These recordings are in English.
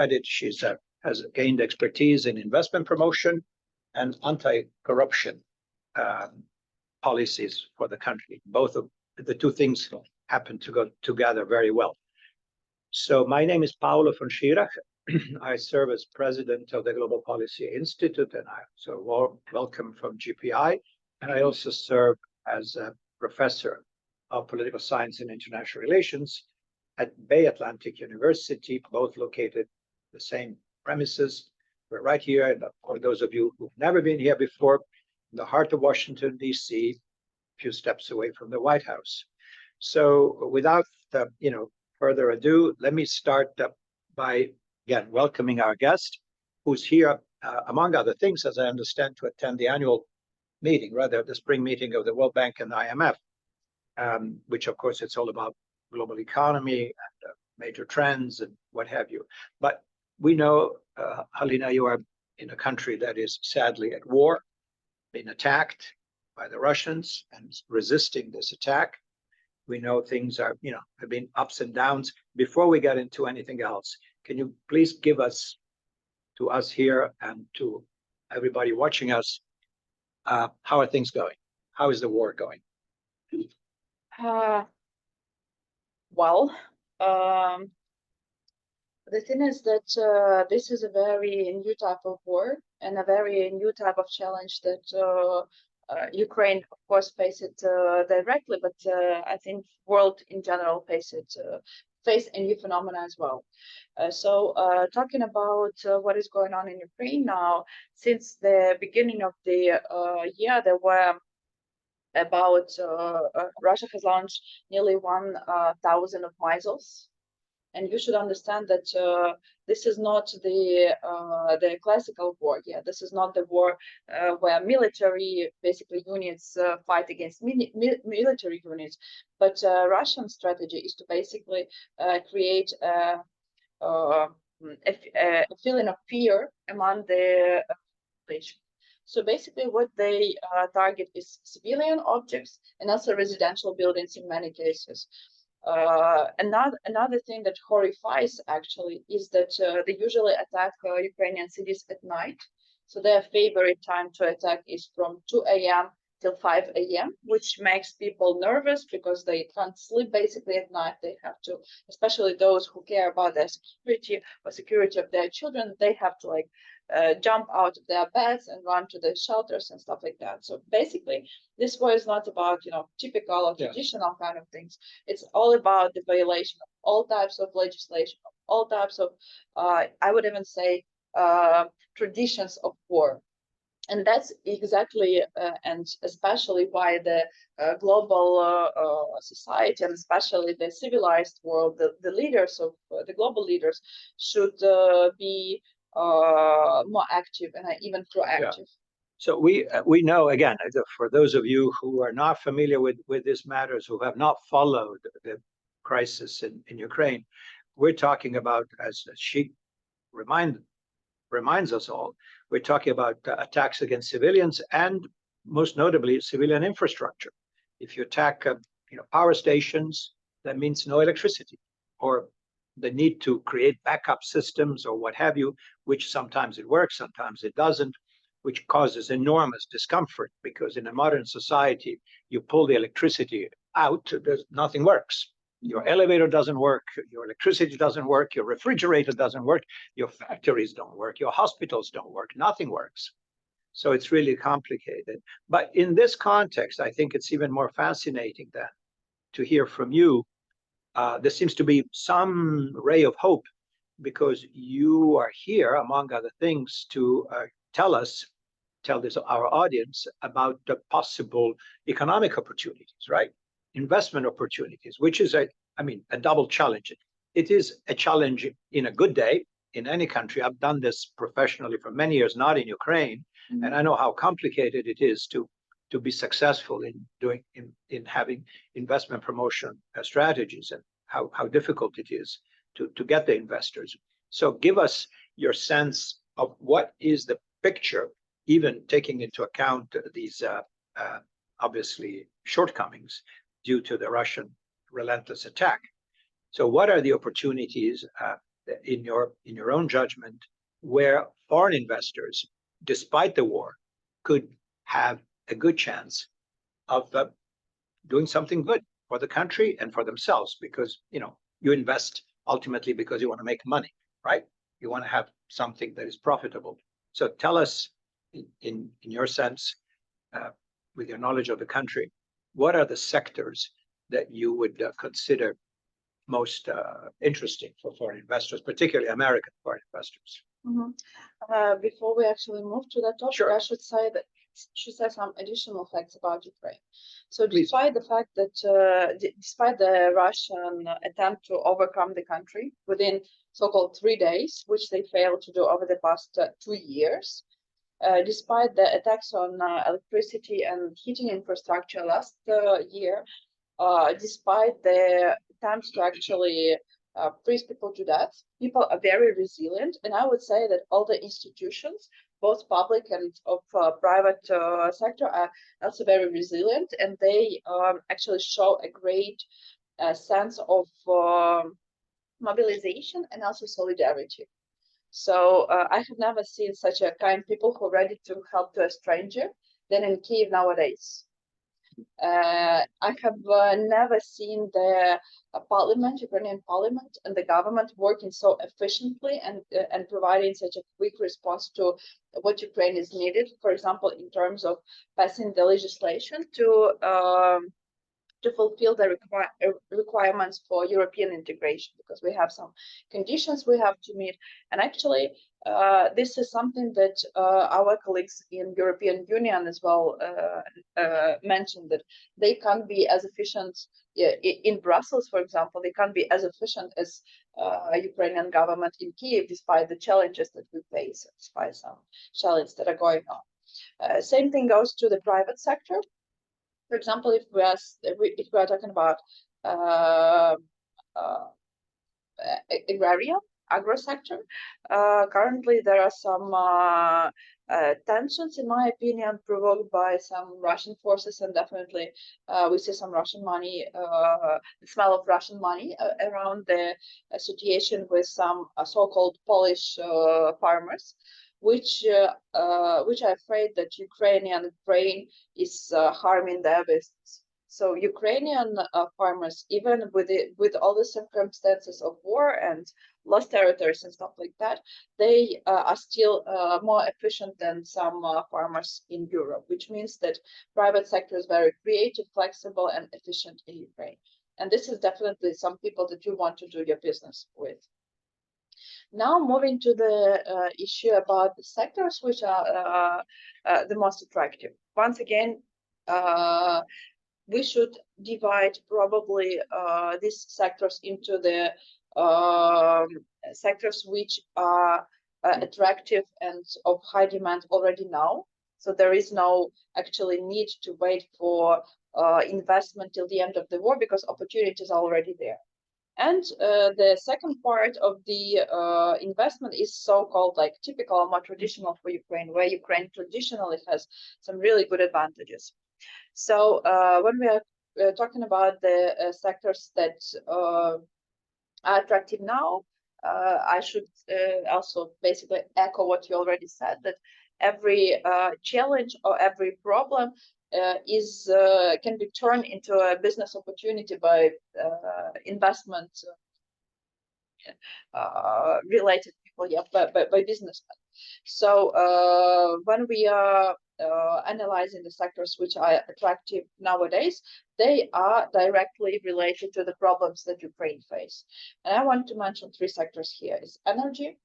credit. She's has gained expertise in investment promotion and anti-corruption policies for the country. Both of the two things happen to go together very well. So my name is Paolo von Schirach. I serve as president of the Global Policy Institute, and I so welcome from GPI. And I also serve as a professor of political science and international relations at Bay Atlantic University, both located the same premises. We're right here, and for those of you who've never been here before, in the heart of Washington, D.C., a few steps away from the White House. So without further ado, let me start by, again, welcoming our guest, who's here, among other things, as I understand, to attend the annual meeting, rather the spring meeting of the World Bank and the IMF, which, of course, it's all about global economy and major trends and what have you. But we know, Halina, you are in a country that is sadly at war, being attacked by the Russians and resisting this attack. We know things are, have been ups and downs. Before we get into anything else, can you please give us, to us here and to everybody watching us, how are things going? How is the war going? The thing is that this is a very new type of war and a very new type of challenge that Ukraine, of course, face it directly, but I think world in general face a new phenomena as well. So talking about what is going on in Ukraine now, since the beginning of the year, there were about Russia has launched nearly 1,000 of missiles. And you should understand that this is not the classical war. Yeah, this is not the war where military basically units fight against military units. But Russian strategy is to basically create a feeling of fear among the population. So basically, what they target is civilian objects and also residential buildings in many cases. Another thing that horrifies actually is that they usually attack Ukrainian cities at night. So their favorite time to attack is from 2 a.m. till 5 a.m., which makes people nervous because they can't sleep basically at night. They have to, especially those who care about their security or security of their children, they have to jump out of their beds and run to the shelters and stuff like that. So basically, this war is not about typical or traditional kind of things. It's all about the violation of all types of legislation, of all types of, I would even say, traditions of war. And that's exactly and especially why the global society and especially the civilized world, the leaders of the global leaders should be more active and even proactive. Yeah. So we know, again, for those of you who are not familiar with these matters, who have not followed the crisis in Ukraine, we're talking about, as she reminds us all, we're talking about attacks against civilians and most notably civilian infrastructure. If you attack power stations, that means no electricity, or the need to create backup systems or what have you, which sometimes it works, sometimes it doesn't, which causes enormous discomfort because in a modern society, you pull the electricity out, nothing works. Your elevator doesn't work, your electricity doesn't work, your refrigerator doesn't work, your factories don't work, your hospitals don't work, nothing works. So it's really complicated. But in this context, I think it's even more fascinating than to hear from you. There seems to be some ray of hope because you are here, among other things, to tell our audience about the possible economic opportunities, right? Investment opportunities, which is a double challenge. It is a challenge in a good day in any country. I've done this professionally for many years, not in Ukraine, and I know how complicated it is to be successful in having investment promotion strategies and how difficult it is to get the investors. So give us your sense of what is the picture, even taking into account these obviously shortcomings due to the Russian relentless attack. So what are the opportunities in your own judgment, where foreign investors, despite the war, could have a good chance of doing something good for the country and for themselves? Because you invest ultimately because you want to make money, right? You want to have something that is profitable. So tell us, in your sense, with your knowledge of the country, what are the sectors that you would consider most interesting for foreign investors, particularly American foreign investors? Before we actually move to that topic, Sure. I should say some additional facts about Ukraine. So Please. despite the fact that despite the Russian attempt to overcome the country within so-called 3 days, which they failed to do over the past 2 years, despite the attacks on electricity and heating infrastructure last year, despite the attempts to actually freeze people to death, people are very resilient. And I would say that all the institutions, both public and of private sector, are also very resilient, and they actually show a great sense of mobilization and also solidarity. So I have never seen such a kind people who are ready to help to a stranger than in Kiev nowadays. I have never seen the Ukrainian parliament and the government working so efficiently and providing such a quick response to what Ukraine is needed. For example, in terms of passing the legislation to fulfill the requirements for European integration, because we have some conditions we have to meet. And actually, this is something that our colleagues in European Union as well mentioned, that they can't be as efficient in Brussels, for example. They can't be as efficient as Ukrainian government in Kiev, despite the challenges that we face, despite some challenges that are going on. Same thing goes to the private sector. For example, if we are talking about agro sector, currently there are some tensions, in my opinion, provoked by some Russian forces, and definitely we see some Russian money, the smell of Russian money around the situation with some so-called Polish farmers, which are afraid that Ukrainian grain is harming their business. So Ukrainian farmers, even with all the circumstances of war and lost territories and stuff like that, they are still more efficient than some farmers in Europe, which means that private sector is very creative, flexible, and efficient in Ukraine. And this is definitely some people that you want to do your business with. Now, moving to the issue about the sectors which are the most attractive. Once again, we should divide probably these sectors into the sectors which are attractive and of high demand already now. So there is no actually need to wait for investment till the end of the war, because opportunities are already there. And the second part of the investment is so-called like typical or more traditional for Ukraine, where Ukraine traditionally has some really good advantages. So when we are talking about the sectors that are attractive now, I should also basically echo what you already said, that every challenge or every problem can be turned into a business opportunity by investment related people, by businessmen. So when we are analyzing the sectors which are attractive nowadays, they are directly related to the problems that Ukraine face. And I want to mention 3 sectors here. It's energy,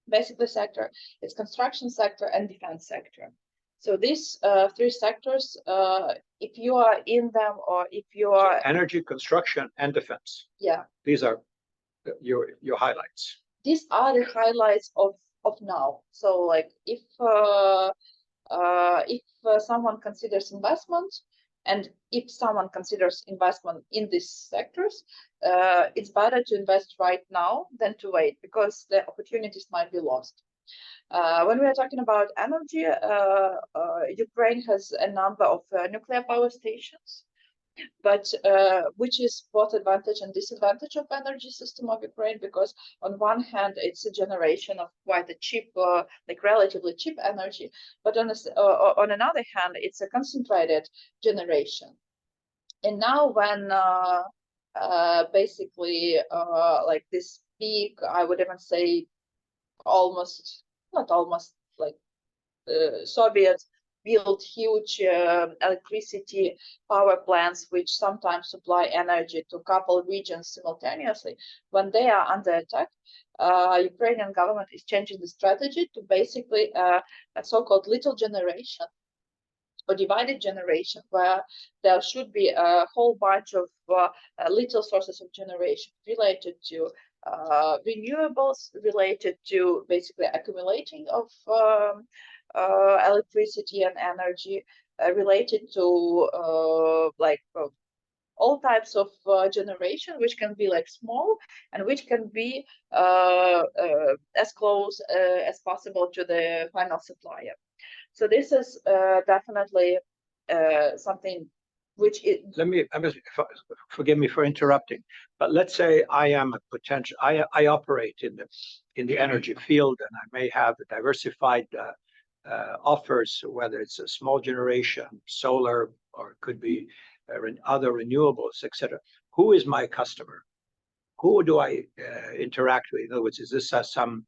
basically sector, it's construction sector, and defense sector. So these 3 sectors, if you are in them, or if you are... So energy, construction, and defense. Yeah. These are your highlights. These are the highlights of now. So like if someone considers investment, and if someone considers investment in these sectors, it's better to invest right now than to wait, because the opportunities might be lost. When we are talking about energy, Ukraine has a number of nuclear power stations, but which is both advantage and disadvantage of energy system of Ukraine, because on one hand it's a generation of quite a cheap, like relatively cheap energy, but on another hand it's a concentrated generation. And now when basically like this peak, I would even say almost, not almost, like Soviets built huge electricity power plants which sometimes supply energy to a couple regions simultaneously. When they are under attack, Ukrainian government is changing the strategy to basically a so-called little generation or divided generation, where there should be a whole bunch of little sources of generation related to renewables, related to basically accumulating of electricity and energy, related to all types of generation, which can be like small and which can be as close as possible to the final supplier. So this is definitely something which is. Forgive me for interrupting, but let's say I am a potential. I operate in the energy field, and I may have diversified offers, whether it's a small generation, solar, or it could be other renewables, etc. Who is my customer? Who do I interact with? In other words, is this some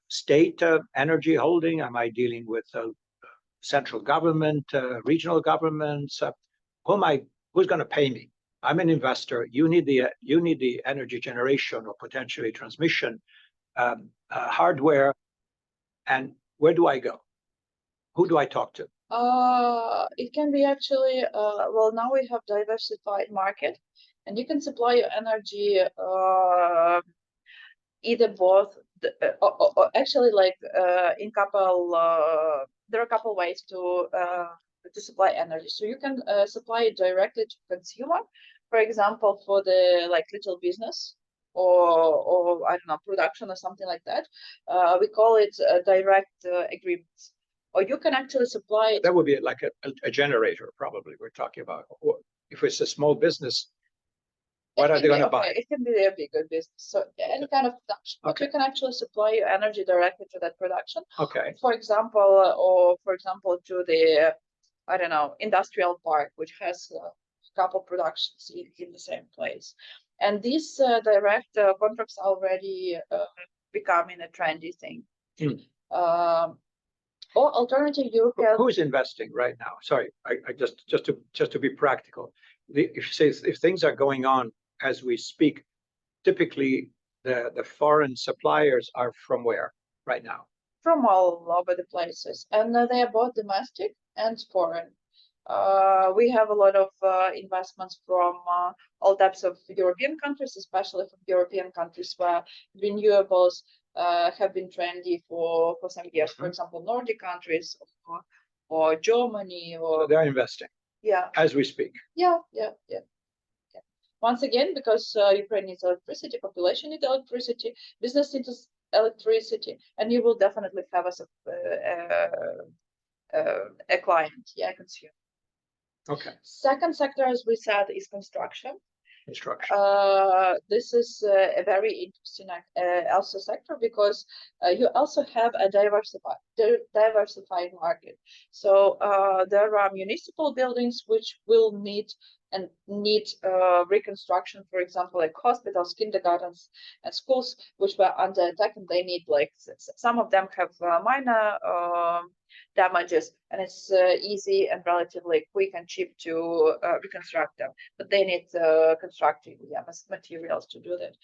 state energy holding? Am I dealing with central government, regional governments? Who's going to pay me? I'm an investor. You need the energy generation or potentially transmission hardware, and where do I go? Who do I talk to? It can be actually well, now we have diversified market, and you can supply your energy either both or actually like in couple there are a couple ways to supply energy. So you can supply it directly to consumer, for example, for the like little business or I don't know, production or something like that. We call it direct agreements. Or you can actually supply it. That would be like a generator, probably, we're talking about. If it's a small business, what are they going to buy? It can be a bigger business, so any kind of production. But you can actually supply your energy directly to that production. Okay. For example, to the, I don't know, industrial park, which has a couple productions in the same place. And these direct contracts are already becoming a trendy thing. Or alternative, you can. Who's investing right now? Sorry, I just to be practical. If things are going on as we speak, typically the foreign suppliers are from where right now? From all over the places, and they are both domestic and foreign. We have a lot of investments from all types of European countries, especially from European countries where renewables have been trendy for some years. For example, Nordic countries or Germany, or so they're investing. Yeah. As we speak. Yeah. Once again, because Ukraine needs electricity, population needs electricity, business needs electricity, and you will definitely have as a client, consumer. Okay. Second sector, as we said, is construction. This is a very interesting also sector, because you also have a diversified market. So there are municipal buildings which will need reconstruction, for example, like hospitals, kindergartens, and schools, which were under attack, and they need, like, some of them have minor damages, and it's easy and relatively quick and cheap to reconstruct them, but they need constructing materials to do that.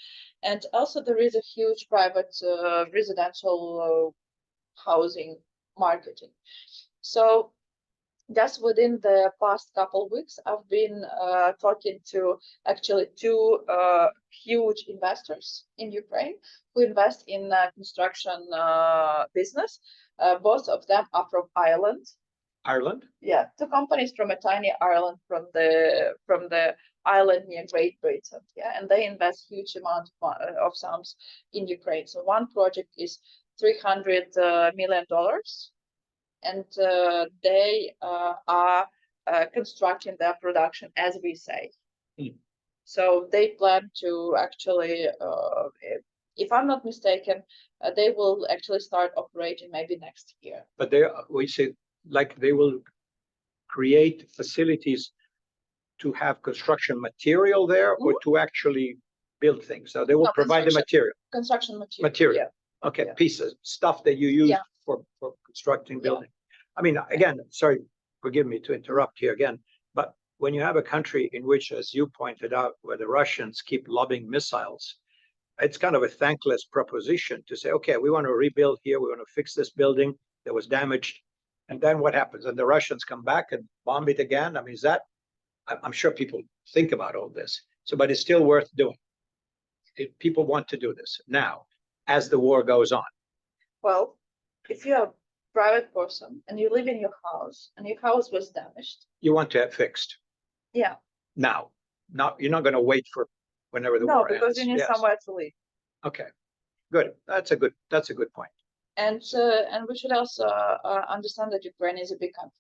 And also there is a huge private residential housing marketing. So just within the past couple of weeks, I've been talking to actually two huge investors in Ukraine who invest in construction business. Both of them are from Ireland. Ireland? Yeah, two companies from a tiny Ireland, from the island near Great Britain. Yeah, and they invest huge amount of sums in Ukraine. So one project is $300 million. And they are constructing their production, as we say. Hmm. So they plan to actually, if I'm not mistaken, they will actually start operating maybe next year. But we say, like, they will create facilities to have construction material there, or to actually build things. So they will provide the material. Construction material. Material. Yeah. Okay, Yeah. pieces, stuff that you use for constructing building. I mean, again, sorry, forgive me to interrupt here again, but when you have a country in which, as you pointed out, where the Russians keep lobbing missiles, it's kind of a thankless proposition to say, okay, we want to rebuild here, we want to fix this building that was damaged. And then what happens? And the Russians come back and bomb it again. I mean, is that, I'm sure people think about all this. So, but it's still worth doing. People want to do this now, as the war goes on. Well, if you're a private person and you live in your house and your house was damaged, you want to have fixed. Yeah. Now, you're not going to wait for whenever the war ends. No, because you need somewhere to live. Okay, good. That's a good point. And we should also understand that Ukraine is a big country.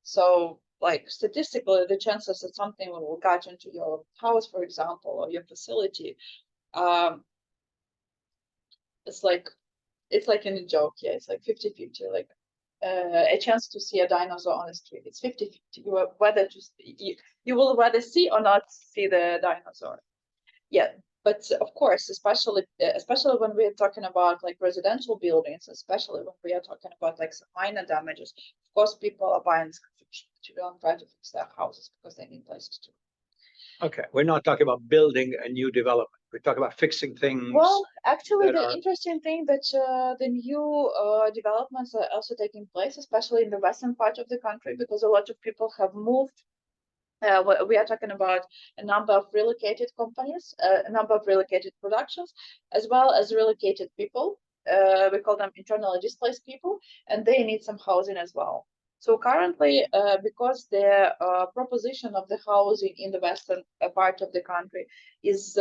So, like, statistically, the chances that something will get into your house, for example, or your facility, it's like in a joke. Yeah, it's like 50-50. Like a chance to see a dinosaur on the street, it's 50-50. You will rather see or not see the dinosaur. Yeah, but of course, especially when we're talking about like residential buildings, especially when we are talking about like some minor damages, of course, people are buying subscription to try to fix their houses because they need places to. Okay, we're not talking about building a new development. We're talking about fixing things. Well, actually, the interesting thing that the new developments are also taking place, especially in the western part of the country, because a lot of people have moved. We are talking about a number of relocated companies, a number of relocated productions, as well as relocated people. We call them internally displaced people, and they need some housing as well. So currently, because the proposition of the housing in the western part of the country is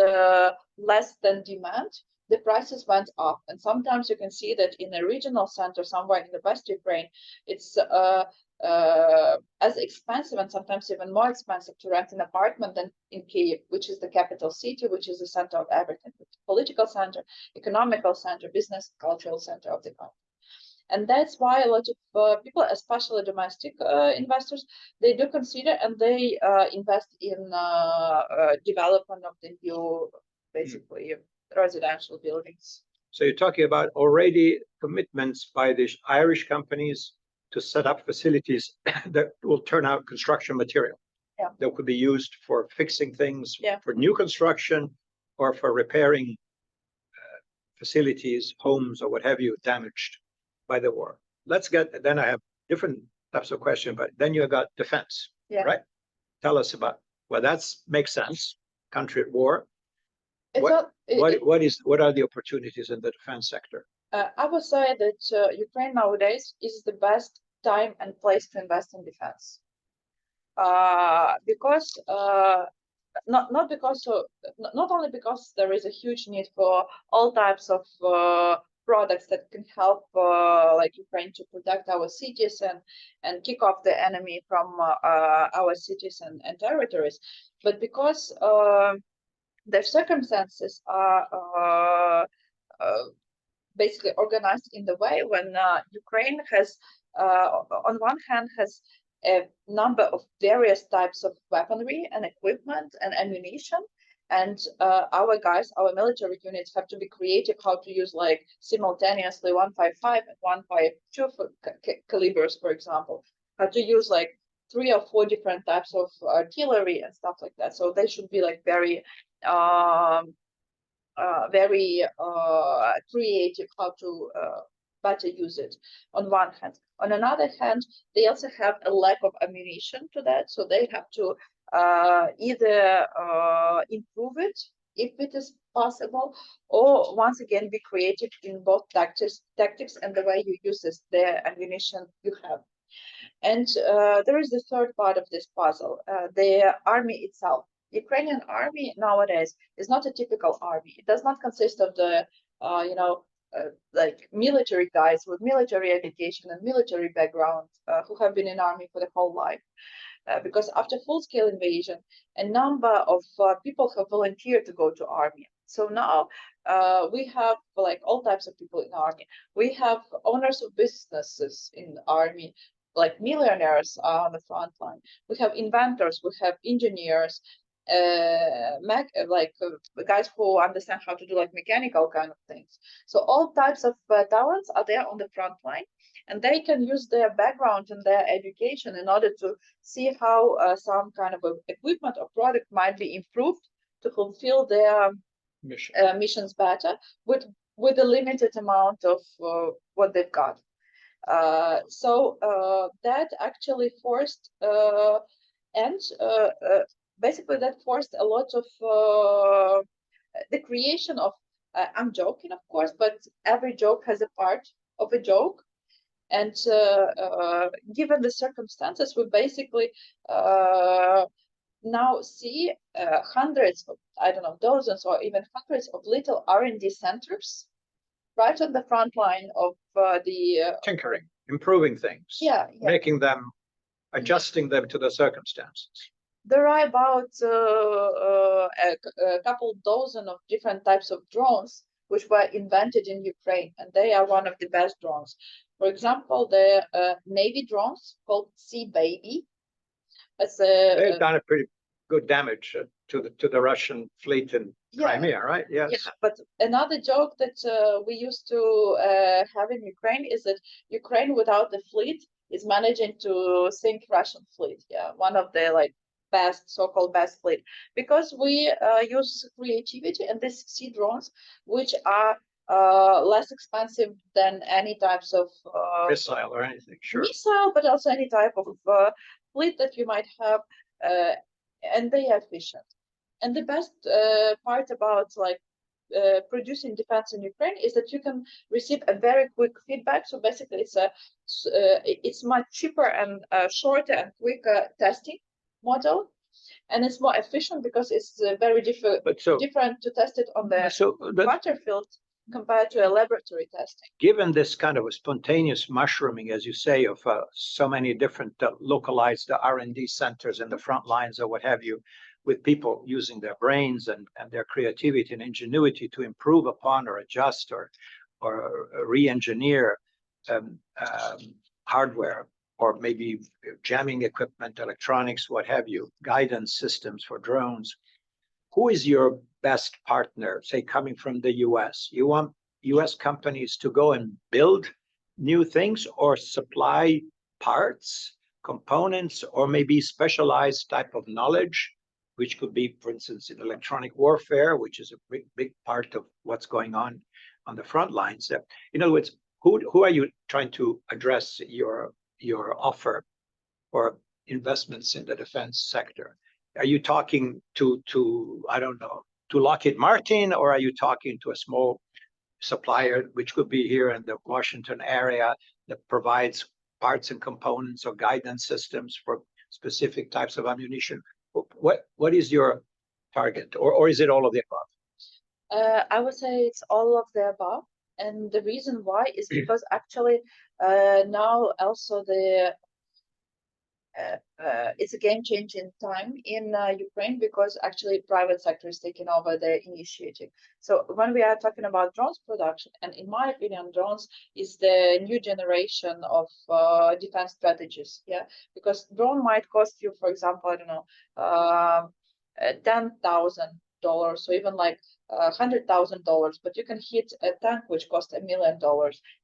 less than demand, the prices went up. And sometimes you can see that in a regional center somewhere in the West Ukraine, it's as expensive and sometimes even more expensive to rent an apartment than in Kyiv, which is the capital city, which is the center of everything, political center, economical center, business, cultural center of the country. And that's why a lot of people, especially domestic investors, they do consider and they invest in development of the new, basically, residential buildings. So you're talking about already commitments by the Irish companies to set up facilities that will turn out construction material that could be used for fixing things, for new construction, or for repairing facilities, homes, or what have you, damaged by the war. Then I have different types of questions, but then you got defense, right? Tell us about, well, that makes sense, country at war. What are the opportunities in the defense sector? I would say that Ukraine nowadays is the best time and place to invest in defense, because not only because there is a huge need for all types of products that can help like Ukraine to protect our cities and kick off the enemy from our cities and territories, but because their circumstances are basically organized in the way when Ukraine has, on one hand, has a number of various types of weaponry and equipment and ammunition, and our military units have to be creative how to use like simultaneously 155 and 152 calibers, for example, how to use like 3 or 4 different types of artillery and stuff like that. So they should be like very creative how to better use it on one hand. On another hand, they also have a lack of ammunition to that, so they have to either improve it if it is possible, or once again be creative in both tactics and the way you use the ammunition you have. And there is the third part of this puzzle, the army itself. Ukrainian army nowadays is not a typical army. It does not consist of the like military guys with military education and military background who have been in army for the whole life. Because after full-scale invasion, a number of people have volunteered to go to army. So now we have like all types of people in army. We have owners of businesses in the army, like millionaires are on the front line. We have inventors, we have engineers, guys who understand how to do like mechanical kind of things. So all types of talents are there on the front line, and they can use their background and their education in order to see how some kind of equipment or product might be improved to fulfill their missions better with a limited amount of what they've got. So that actually forced basically that forced a lot of the creation of I'm joking, of course, but every joke has a part of a joke. And given the circumstances, we basically now see hundreds of, I don't know, dozens or even hundreds of little R&D centers right on the front line of the tinkering, improving things, making them, adjusting them to the circumstances. There are about a couple dozen of different types of drones which were invented in Ukraine, and they are one of the best drones. For example, the Navy drones called Sea Baby. They've done a pretty good damage to the Russian fleet in Crimea, right? Yes. Yeah, but another joke that we used to have in Ukraine is that Ukraine without the fleet is managing to sink Russian fleet. Yeah, one of the like best, so-called best fleet, because we use creativity and these sea drones, which are less expensive than any types of missile or anything, sure. Missile, but also any type of fleet that you might have, and they are efficient. And the best part about like producing defense in Ukraine is that you can receive a very quick feedback. So basically, it's much cheaper and shorter and quicker testing model, and it's more efficient because it's very different to test it on the battlefield compared to a laboratory testing. Given this kind of a spontaneous mushrooming, as you say, of so many different localized R&D centers in the front lines or what have you, with people using their brains and their creativity and ingenuity to improve upon or adjust or re-engineer hardware, or maybe jamming equipment, electronics, what have you, guidance systems for drones. Who is your best partner, say, coming from the US? You want US companies to go and build new things or supply parts, components, or maybe specialized type of knowledge, which could be, for instance, in electronic warfare, which is a big part of what's going on the front lines. In other words, who are you trying to address your offer for investments in the defense sector? Are you talking to I don't know, to Lockheed Martin, or are you talking to a small supplier, which could be here in the Washington area, that provides parts and components or guidance systems for specific types of ammunition? What is your target, or is it all of the above? I would say it's all of the above. And the reason why is because actually now also it's a game-changing time in Ukraine, because actually private sector is taking over the initiative. So when we are talking about drones production, and in my opinion, drones is the new generation of defense strategies. Yeah, because drone might cost you, for example, I don't know, $10,000, so even like $100,000, but you can hit a tank which costs $1 million.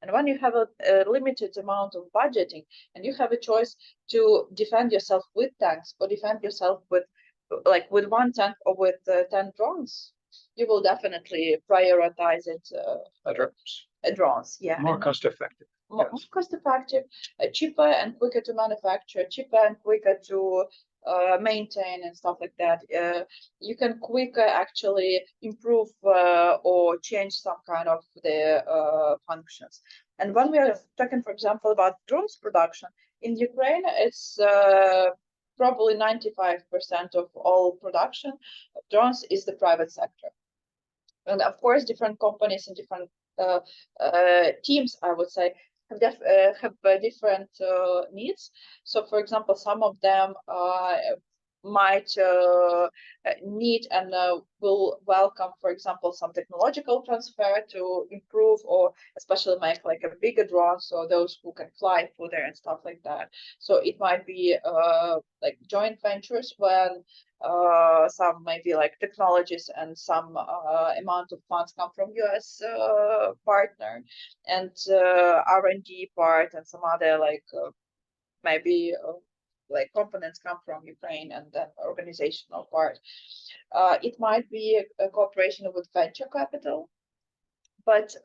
And when you have a limited amount of budgeting, and you have a choice to defend yourself with tanks or defend yourself with one tank or with 10 drones, you will definitely prioritize it. Drones, yeah. More cost effective. More cost effective, cheaper and quicker to manufacture, cheaper and quicker to maintain and stuff like that. You can quicker actually improve or change some kind of the functions. And when we are talking, for example, about drones production in Ukraine, it's probably 95% of all production of drones is the private sector. And of course, different companies in different teams, I would say, have different needs. So, for example, some of them might need and will welcome, for example, some technological transfer to improve or especially make like a bigger drone, so those who can fly through there and stuff like that. So it might be like joint ventures when some maybe like technologies and some amount of funds come from US partner, and R&D part and some other like maybe like components come from Ukraine, and then organizational part. It might be a cooperation with venture capital, but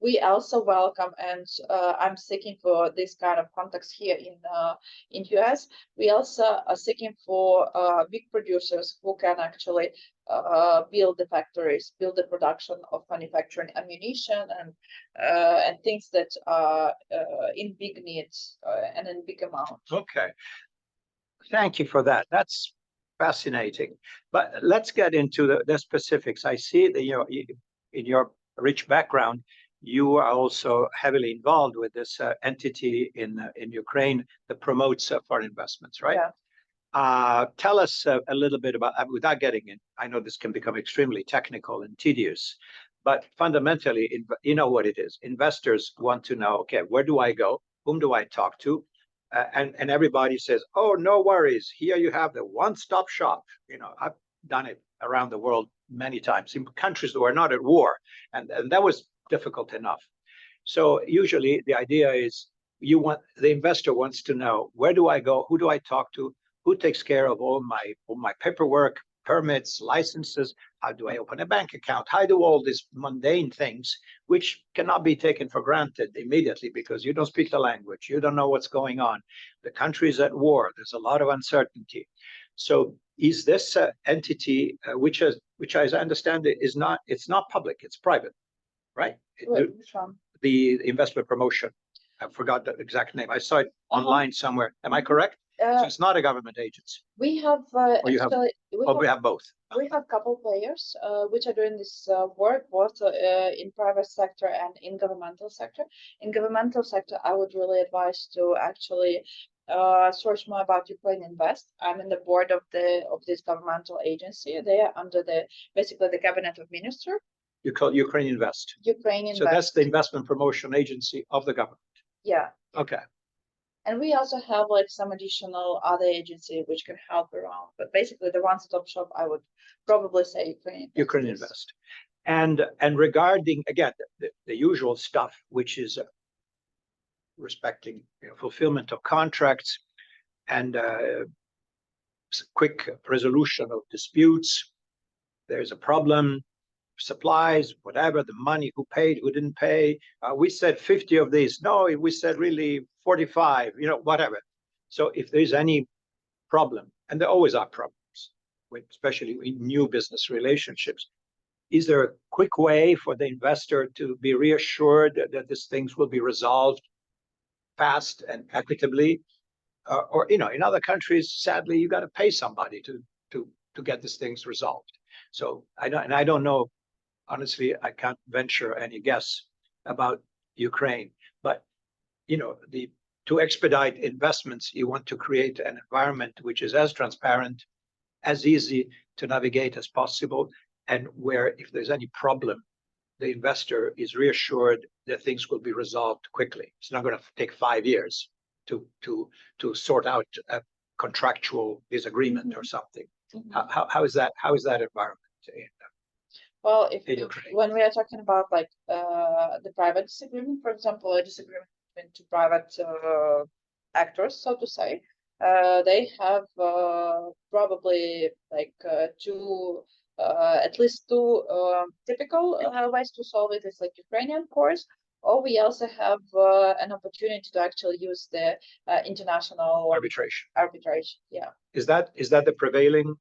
we also welcome, and I'm seeking for this kind of context here in US. We also are seeking for big producers who can actually build the factories, build the production of manufacturing ammunition and things that are in big needs and in big amounts. Okay, thank you for that. That's fascinating. But let's get into the specifics. I see that in your rich background, you are also heavily involved with this entity in Ukraine that promotes foreign investments, right? Yeah. Tell us a little bit about, without getting in, I know this can become extremely technical and tedious, but fundamentally, you know what it is. Investors want to know, okay, where do I go? Whom do I talk to? And everybody says, oh, no worries. Here you have the one-stop shop. You know, I've done it around the world many times in countries that were not at war, and that was difficult enough. So usually the idea is the investor wants to know, where do I go? Who do I talk to? Who takes care of all my paperwork, permits, licenses? How do I open a bank account? How do all these mundane things, which cannot be taken for granted immediately because you don't speak the language, you don't know what's going on. The country is at war. There's a lot of uncertainty. So is this entity, which as I understand it, it's not public, it's private, right? Which one? The investment promotion. I forgot the exact name. I saw it online somewhere. Am I correct? So it's not a government agency. We have we have both. We have a couple players which are doing this work both in private sector and in governmental sector. In governmental sector, I would really advise to actually search more about Ukraine Invest. I'm in the board of this governmental agency. They are under basically the cabinet of minister. You call Ukraine Invest. Ukraine Invest. So that's the investment promotion agency of the government. Yeah. Okay. And we also have like some additional other agency which can help around. But basically the one-stop shop, I would probably say Ukraine Invest. And regarding, again, the usual stuff, which is respecting fulfillment of contracts and quick resolution of disputes. There's a problem, supplies, whatever, the money, who paid, who didn't pay. We said 50 of these. No, we said really 45, whatever. So if there's any problem, and there always are problems, especially in new business relationships, is there a quick way for the investor to be reassured that these things will be resolved fast and equitably? Or in other countries, sadly, you got to pay somebody to get these things resolved. So I don't know. Honestly, I can't venture any guess about Ukraine, but to expedite investments, you want to create an environment which is as transparent, as easy to navigate as possible, and where if there's any problem, the investor is reassured that things will be resolved quickly. It's not going to take 5 years to sort out a contractual disagreement or something. How is that environment? Well, when we are talking about like the private disagreement, for example, a disagreement between two private actors, so to say, they have probably like at least two typical ways to solve it. It's like Ukrainian course, or we also have an opportunity to actually use the international arbitration. Arbitration, yeah. Is that the prevailing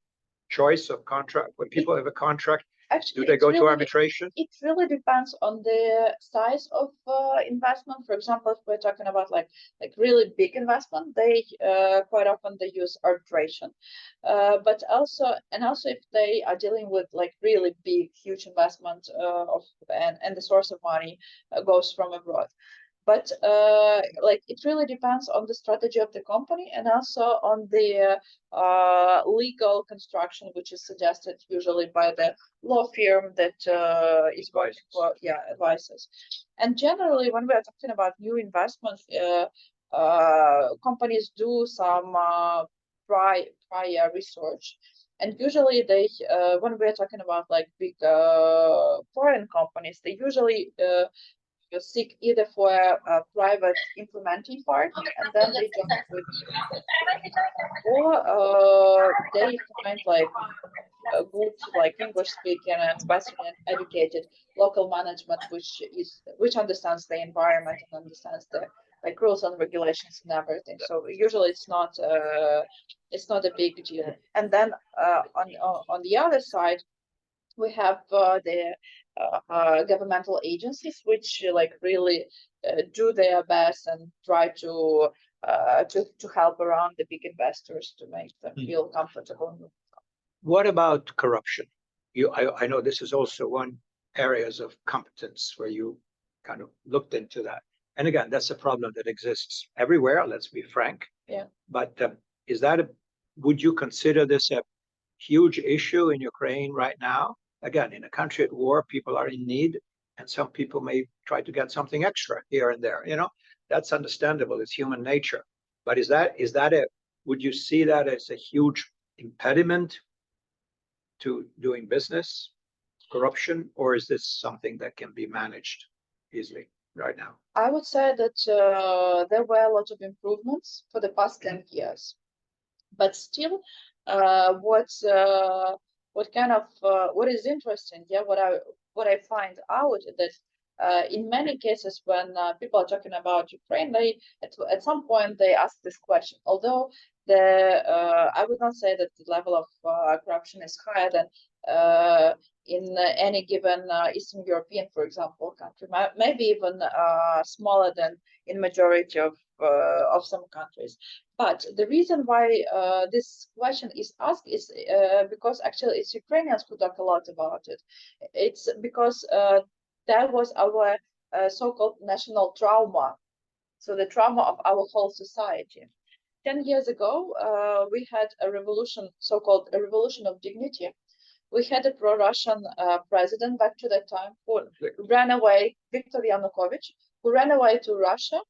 choice of contract when people have a contract Actually, Do they it's go to really- arbitration? It really depends on the size of investment. For example, if we're talking about like really big investment, they quite often they use arbitration. But also if they are dealing with like really big, huge investment and the source of money goes from abroad. But like it really depends on the strategy of the company and also on the legal construction, which is suggested usually by the law firm that is working for advisors. And generally, when we are talking about new investments, companies do some prior research. And usually they, when we're talking about like big foreign companies, they usually you seek either for a private implementing partner and then they join with or they find like a good like English speaking and Western educated local management which understands the environment and understands the like rules and regulations and everything. So usually it's not a big deal. And then on the other side we have the governmental agencies which like really do their best and try to help around the big investors to make them feel comfortable. What about corruption? I know this is also one areas of competence where you kind of looked into that. And again, that's a problem that exists everywhere. Let's be frank. Yeah. But would you consider this a huge issue in Ukraine right now? Again, in a country at war, people are in need, and some people may try to get something extra here and there. That's understandable. It's human nature. But would you see that as a huge impediment to doing business, corruption, or is this something that can be managed easily right now? I would say that there were a lot of improvements for the past 10 years, but still, what is interesting, what I find out that in many cases when people are talking about Ukraine, they at some point they ask this question. Although I would not say that the level of corruption is higher than in any given Eastern European, for example, country, maybe even smaller than in majority of some countries. But the reason why this question is asked is because actually it's Ukrainians who talk a lot about it. It's because that was our so-called national trauma. So the trauma of our whole society. 10 years ago, we had a revolution, so-called a revolution of dignity. We had a pro-Russian president back to that time who ran away, Viktor Yanukovych, who ran away to Russia.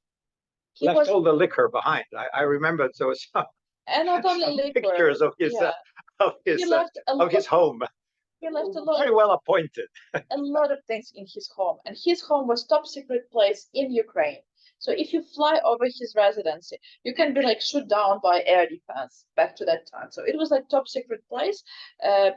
He left all the liquor behind. I remember there was some, and not only liquor, pictures of his home. He left a lot. Very well appointed. A lot of things in his home, and his home was top secret place in Ukraine. So if you fly over his residency, you can be like shot down by air defense back to that time. So it was like top secret place.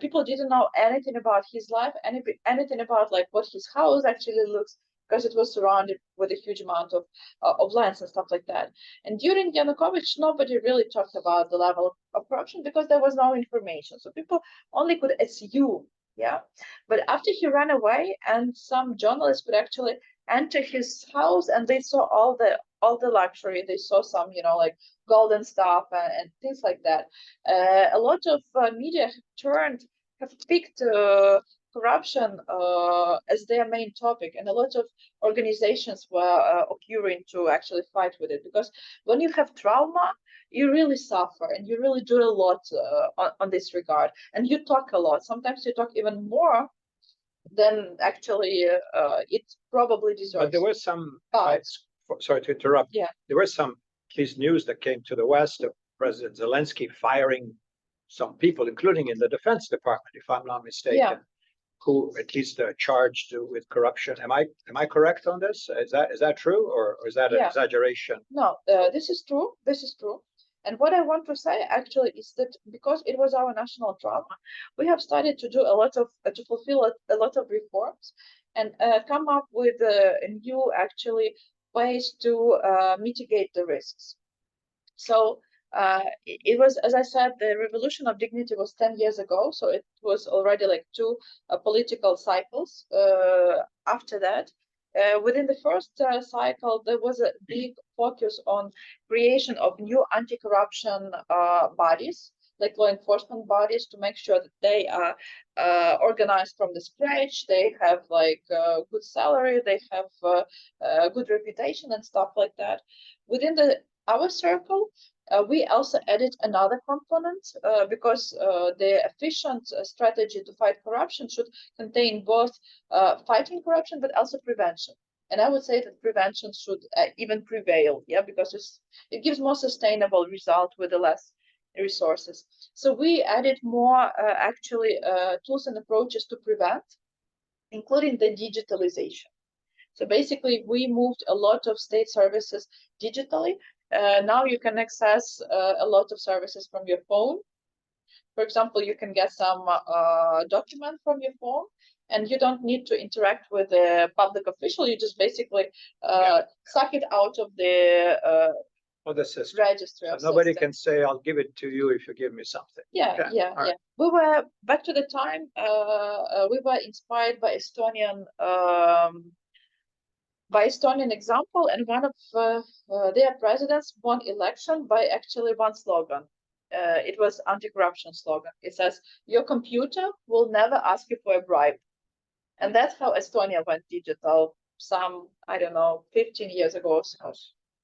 People didn't know anything about his life, anything about like what his house actually looks, because it was surrounded with a huge amount of lands and stuff like that. And during Yanukovych, nobody really talked about the level of corruption because there was no information. So people only could assume, yeah. But after he ran away, and some journalists could actually enter his house, and they saw all the luxury. They saw some, like golden stuff and things like that. A lot of media have picked corruption as their main topic, and a lot of organizations were occurring to actually fight with it, because when you have trauma, you really suffer and you really do a lot on this regard, and you talk a lot. Sometimes you talk even more than actually it probably deserves. But there were some sorry to interrupt. Yeah. There were some, at least, news that came to the West of President Zelensky firing some people, including in the Defense Department, if I'm not mistaken, who at least are charged with corruption. Am I correct on this? Is that true, or is that an exaggeration? No, this is true. This is true. And what I want to say actually is that because it was our national trauma, we have started to do a lot of to fulfill a lot of reforms and come up with new actually ways to mitigate the risks. So It was, as I said, the revolution of dignity was 10 years ago, so it was already like two political cycles after that. Within the first cycle, there was a big focus on creation of new anti-corruption bodies, like law enforcement bodies, to make sure that they are organized from the scratch, they have like good salary, they have good reputation and stuff like that. Within our circle, we also added another component because the efficient strategy to fight corruption should contain both fighting corruption but also prevention. And I would say that prevention should even prevail, yeah, because it gives more sustainable result with the less resources. So we added more actually tools and approaches to prevent, including the digitalization. So basically, we moved a lot of state services digitally. Now you can access a lot of services from your phone. For example, you can get some document from your phone, and you don't need to interact with a public official. You just basically suck it out of the system. Registry. So nobody can say, "I'll give it to you if you give me something." Yeah, okay. Yeah. Right. We were back to the time. We were inspired by Estonian example, and one of their presidents won election by actually one slogan. It was anti-corruption slogan. It says, "Your computer will never ask you for a bribe," and that's how Estonia went digital. Some, I don't know, 15 years ago or so.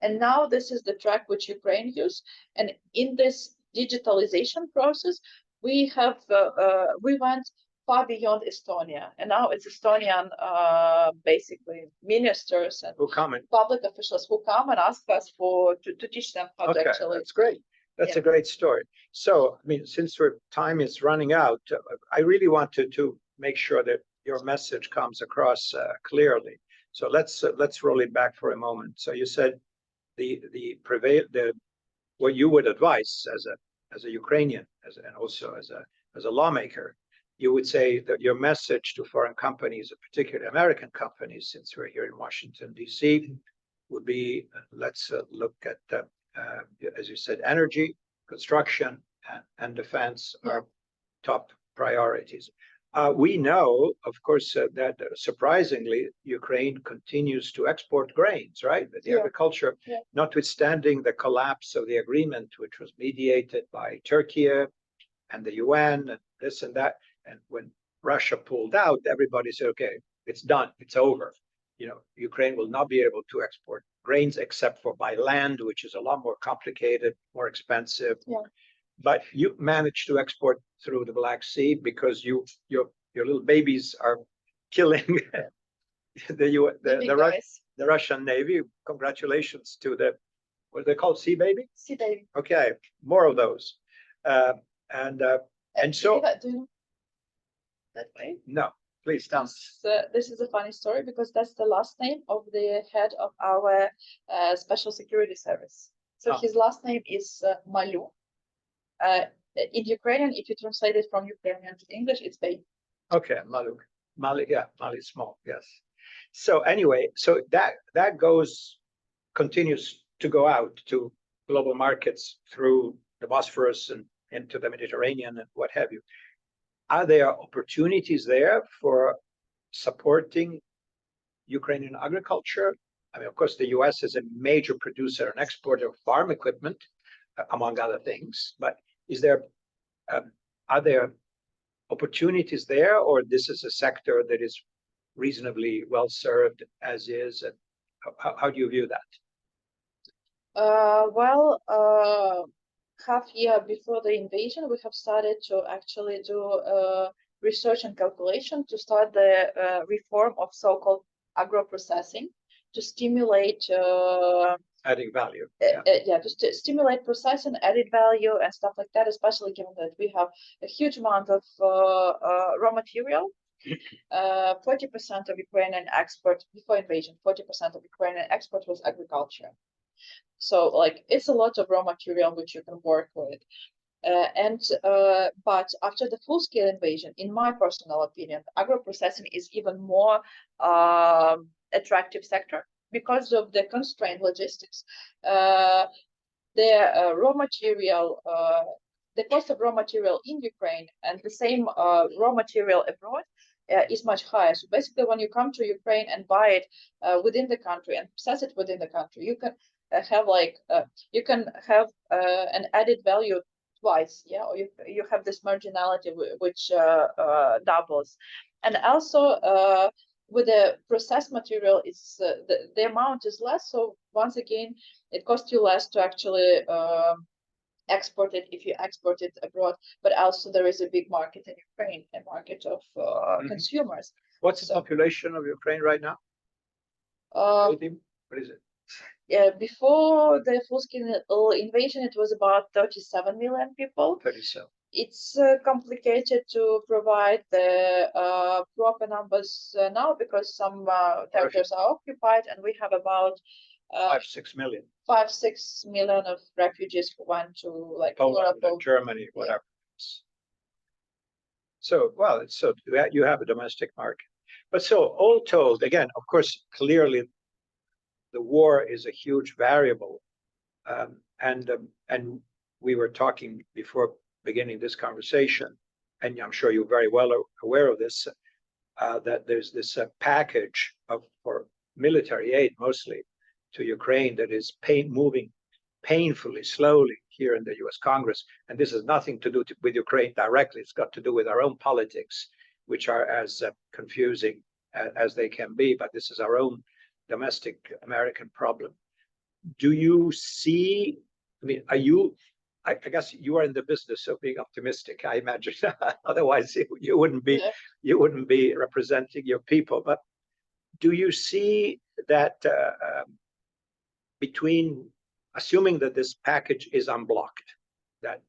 And now this is the track which Ukraine used. And in this digitalization process, we went far beyond Estonia. And now it's Estonian, basically, ministers and public officials who come and ask us to teach them how to actually. That's great. That's a great story. So, I mean, since our time is running out, I really wanted to make sure that your message comes across clearly. So let's roll it back for a moment. So you said what you would advise as a Ukrainian, and also as a lawmaker, you would say that your message to foreign companies, particularly American companies, since we're here in Washington, D.C., would be, let's look at, as you said, energy, construction, and defense are top priorities. We know, of course, that surprisingly, Ukraine continues to export grains, right? The agriculture, notwithstanding the collapse of the agreement, which was mediated by Turkey and the UN and this and that. And when Russia pulled out, everybody said, okay, it's done, it's over. You know, Ukraine will not be able to export grains except for by land, which is a lot more complicated, more expensive. Yeah. But you managed to export through the Black Sea because your little babies are killing the Russian Navy. Congratulations to what are they called? Sea baby? Sea baby. Okay, more of those. And so. Do you know that way? No, please tell me. This is a funny story because that's the last name of the head of our special security service. So his last name is Malu. In Ukrainian, if you translate it from Ukrainian to English, it's baby. Okay, Malu. Mali small, yes. So anyway, so that continues to go out to global markets through the Bosphorus and into the Mediterranean and what have you. Are there opportunities there for supporting Ukrainian agriculture? I mean, of course, the U.S. is a major producer and exporter of farm equipment, among other things. But are there opportunities there, or this is a sector that is reasonably well served as is? And how do you view that? Half year before the invasion, we have started to actually do research and calculation to start the reform of so-called agro-processing to stimulate adding value. Just to stimulate processing, added value, and stuff like that. Especially given that we have a huge amount of raw material. 40% of Ukrainian export before invasion. 40% of Ukrainian export was agriculture. So, like, it's a lot of raw material which you can work with. But after the full-scale invasion, in my personal opinion, agro-processing is even more attractive sector because of the constrained logistics. the raw material, the cost of raw material in Ukraine and the same raw material abroad is much higher. So basically, when you come to Ukraine and buy it within the country and process it within the country, you can have an added value twice, yeah, or you have this marginality which doubles, and also with the processed material, it's the amount is less. So once again, it costs you less to actually export it if you export it abroad, but also there is a big market in Ukraine, a market of consumers. What's the population of Ukraine right now? What is it? Yeah, before the full-scale invasion, it was about 37 million people. 37. It's complicated to provide the proper numbers now because some territories are occupied, and we have about 5-6 million. 5-6 million of refugees who went to like Poland, Germany, whatever. Yeah. So, well, so you have a domestic market, but so all told, again, of course, clearly, the war is a huge variable, and we were talking before beginning this conversation, and I'm sure you're very well aware of this, that there's this package for military aid mostly to Ukraine that is moving painfully slowly here in the US Congress. And this has nothing to do with Ukraine directly. It's got to do with our own politics, which are as confusing as they can be, but this is our own domestic American problem. Do you see, I mean, I guess you are in the business of being optimistic, I imagine. Otherwise, you wouldn't be representing your people. But do you see that assuming that this package is unblocked, that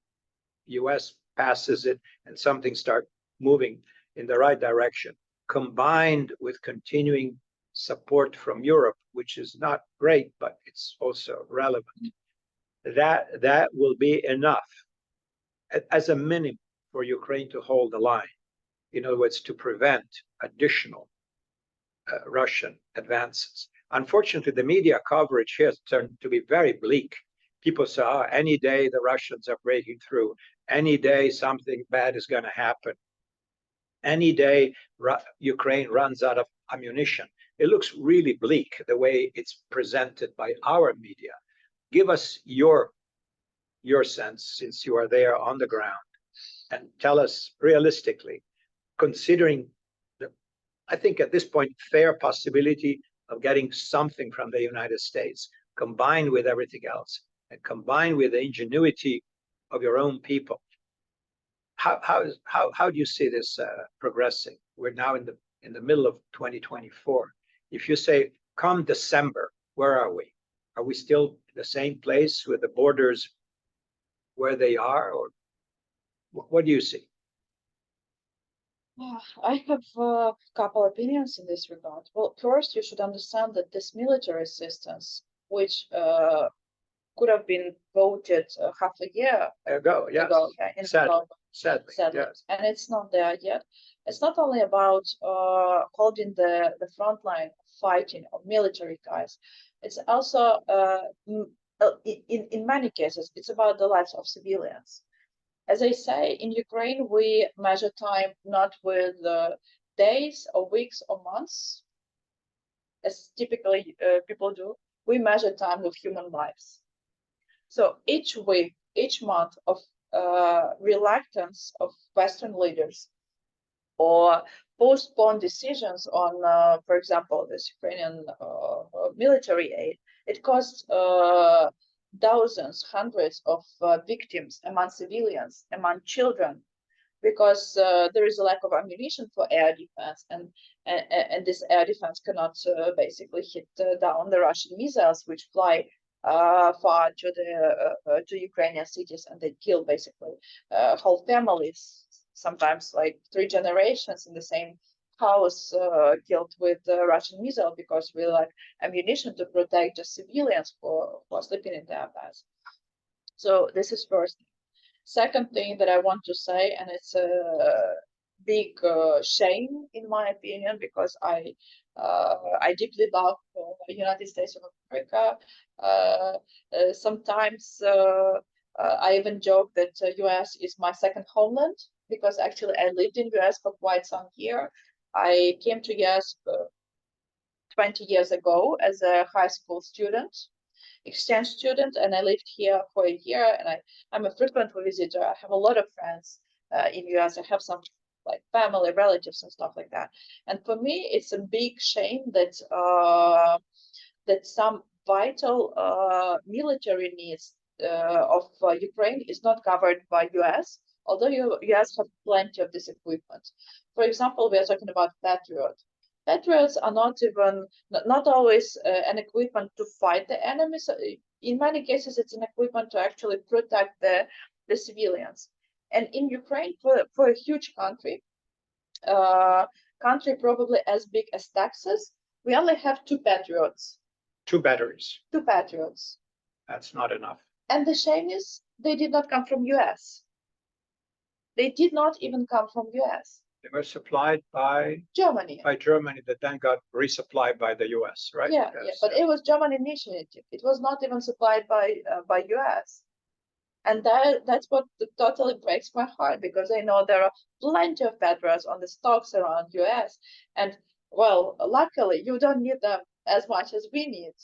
U.S. passes it and something starts moving in the right direction, combined with continuing support from Europe, which is not great, but it's also relevant, that will be enough as a minimum for Ukraine to hold the line. In other words, to prevent additional Russian advances. Unfortunately, the media coverage here has turned to be very bleak. People say, any day the Russians are breaking through, any day something bad is going to happen, any day Ukraine runs out of ammunition. It looks really bleak the way it's presented by our media. Give us your sense, since you are there on the ground, and tell us realistically, considering I think at this point, fair possibility of getting something from the United States, combined with everything else, and combined with the ingenuity of your own people. How do you see this progressing? We're now in the middle of 2024. If you say, come December, where are we? Are we still the same place with the borders where they are, or what do you see? I have a couple opinions in this regard. Well, first, you should understand that this military assistance, which could have been voted half a year ago, yes. Sadly, yes. And it's not there yet. It's not only about holding the front line fighting of military guys. It's also, in many cases, it's about the lives of civilians. As I say, in Ukraine, we measure time not with days or weeks or months, as typically people do. We measure time with human lives. So each week, each month of reluctance of Western leaders or postpone decisions on, for example, this Ukrainian military aid, it costs thousands, hundreds of victims among civilians, among children, because there is a lack of ammunition for air defense, and this air defense cannot basically hit down the Russian missiles, which fly far to Ukrainian cities, and they kill basically whole families, sometimes like 3 generations in the same house killed with Russian missile because we lack ammunition to protect the civilians for sleeping in their beds. So this is first thing. Second thing that I want to say, and it's big shame, in my opinion, because I deeply love the United States of America. Sometimes I even joke that US is my second homeland, because actually I lived in US for quite some years. I came to US 20 years ago as a high school student, exchange student, and I lived here for a year, and I'm a frequent visitor. I have a lot of friends in US. I have some like family, relatives, and stuff like that. And for me, it's a big shame that that some vital military needs of Ukraine is not covered by US, although US have plenty of this equipment. For example, we are talking about Patriot. Patriots are not always an equipment to fight the enemy. So in many cases, it's an equipment to actually protect the civilians. And in Ukraine, for a huge country, country probably as big as Texas, we only have two Patriots. Two batteries. Two Patriots. That's not enough. And the shame is they did not come from US. They did not even come from US. They were supplied by Germany. By Germany, that then got resupplied by the US, right? Yeah, yes. Yeah. But it was German initiative. It was not even supplied by US. And that's what totally breaks my heart, because I know there are plenty of Patriots on the stocks around US. And well, luckily, you don't need them as much as we need.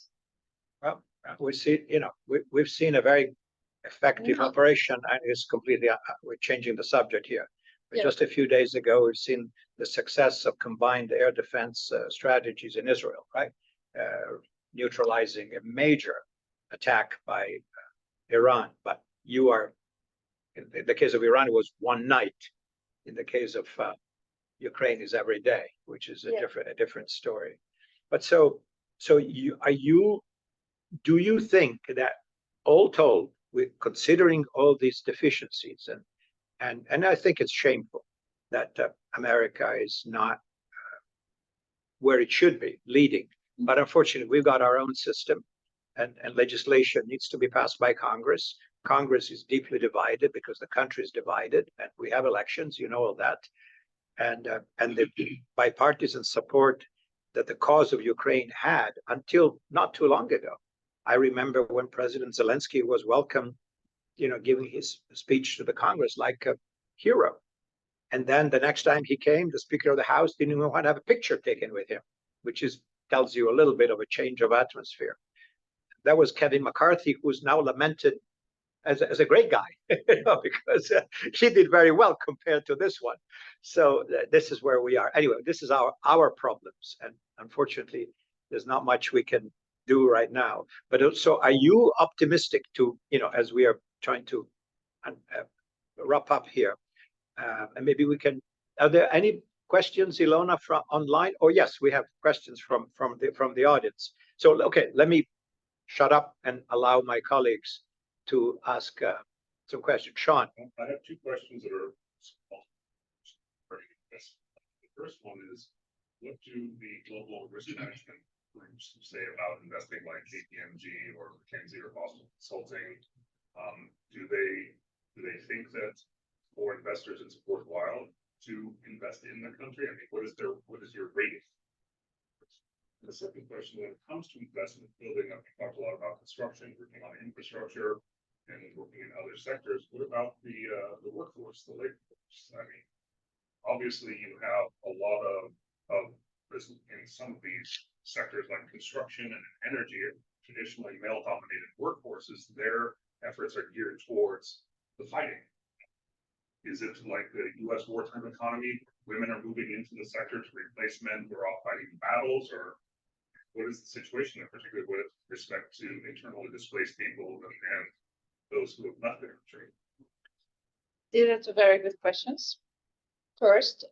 Well, we see, we've seen a very effective operation, and it's completely, we're changing the subject here. But just a few days ago, we've seen the success of combined air defense strategies in Israel, right? Neutralizing a major attack by Iran. But in the case of Iran, it was one night. In the case of Ukraine, is every day, which is a different story. But do you think that, all told, considering all these deficiencies, and I think it's shameful that America is not where it should be, leading. But unfortunately, we've got our own system, and legislation needs to be passed by Congress. Congress is deeply divided because the country is divided, and we have elections, all that. And the bipartisan support that the cause of Ukraine had until not too long ago. I remember when President Zelensky was welcomed, giving his speech to the Congress like a hero. And then the next time he came, the Speaker of the House didn't even want to have a picture taken with him, which tells you a little bit of a change of atmosphere. That was Kevin McCarthy, who's now lamented as a great guy, because he did very well compared to this one. So this is where we are. Anyway, this is our problems, and unfortunately, there's not much we can do right now. But so, are you optimistic to, as we are trying to wrap up here, and maybe we can? Are there any questions, Ilona, from online? Oh yes, we have questions from the audience. So okay, let me shut up and allow my colleagues to ask some questions. Sean. I have two questions that are very good. The first one is, what do the global risk management groups say about investing like KPMG or McKinsey or Boston Consulting? Do they think that for investors it's worthwhile to invest in the country? I mean, what is your rating? The second question, when it comes to investment building up, we talked a lot about construction, working on infrastructure, and working in other sectors. What about the workforce, the labor force? I mean, obviously you have a lot of this in some of these sectors like construction and energy, traditionally male-dominated workforces. Their efforts are geared towards the fighting. Is it like the U.S. wartime economy? Women are moving into the sector to replace men who are off fighting battles, or what is the situation, particularly with respect to internally displaced people and those who have left the country? These are two very good questions. First,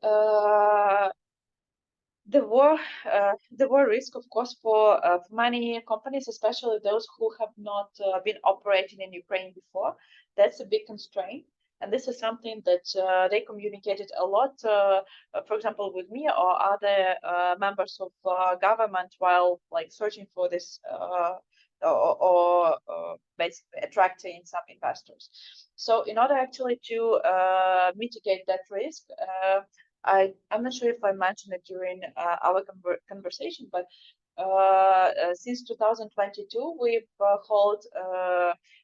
the war risk, of course, for many companies, especially those who have not been operating in Ukraine before, that's a big constraint. And this is something that they communicated a lot, for example, with me or other members of government while searching for this or basically attracting some investors. So in order actually to mitigate that risk, I'm not sure if I mentioned it during our conversation, but since 2022, we've held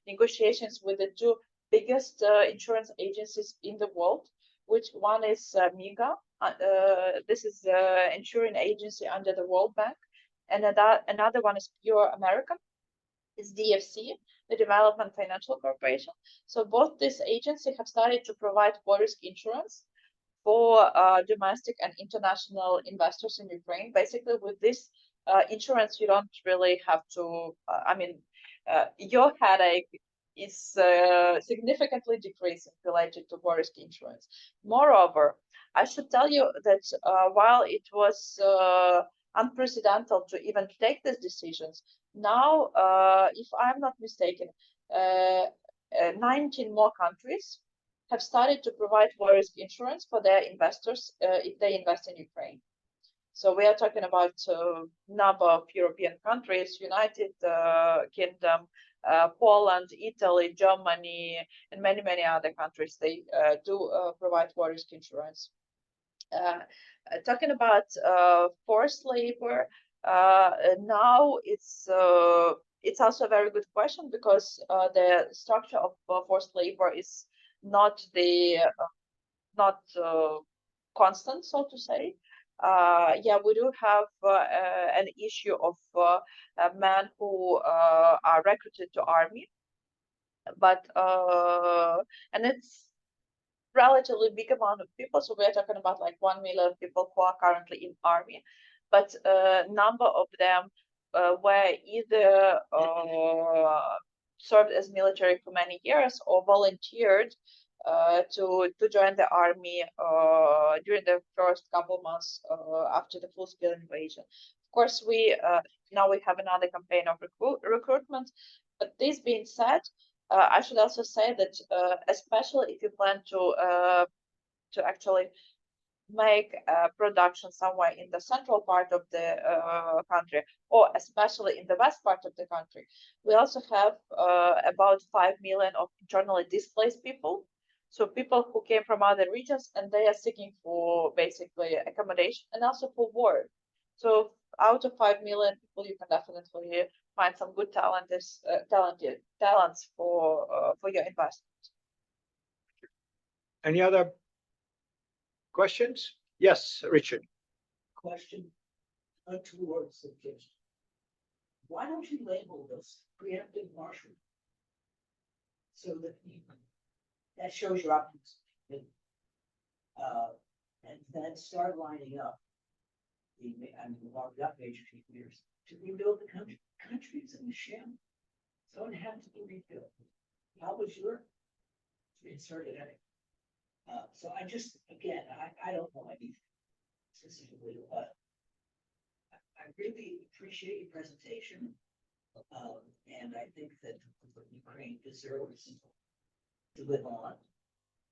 negotiations with the two biggest insurance agencies in the world, which one is MIGA. This is the insurance agency under the World Bank, and another one is Pure American. Is DFC, the Development Financial Corporation. So both these agencies have started to provide war risk insurance for domestic and international investors in Ukraine. Basically, with this insurance, you don't really have to, your headache is significantly decreasing related to war risk insurance. Moreover, I should tell you that while it was unprecedented to even take these decisions, now, if I'm not mistaken, 19 more countries have started to provide war risk insurance for their investors if they invest in Ukraine. So we are talking about a number of European countries, United Kingdom, Poland, Italy, Germany, and many, many other countries. They do provide war risk insurance. Talking about forced labor, now it's also a very good question, because the structure of forced labor is not constant, so to say. Yeah, we do have an issue of men who are recruited to army, but and it's relatively big amount of people. So we're talking about like 1 million people who are currently in army, but a number of them were either served as military for many years or volunteered to join the army during the first couple months after the full-scale invasion. Of course, now we have another campaign of recruitment. But this being said, I should also say that especially if you plan to actually make production somewhere in the central part of the country, or especially in the west part of the country, we also have about 5 million of internally displaced people. So people who came from other regions, and they are seeking for basically accommodation and also for work. So out of 5 million people, you can definitely find some good talents for your investment. Any other questions? Yes, Richard. Question towards suggestion. Why don't you label this preemptive marshalling? So that that shows your optimism. And then start lining up the major years to rebuild the country. Countries in the sham don't have to be rebuilt. How was your inserted in it? So I just, again, I don't know anything specifically, but I really appreciate your presentation. And I think that Ukraine deserves to live on,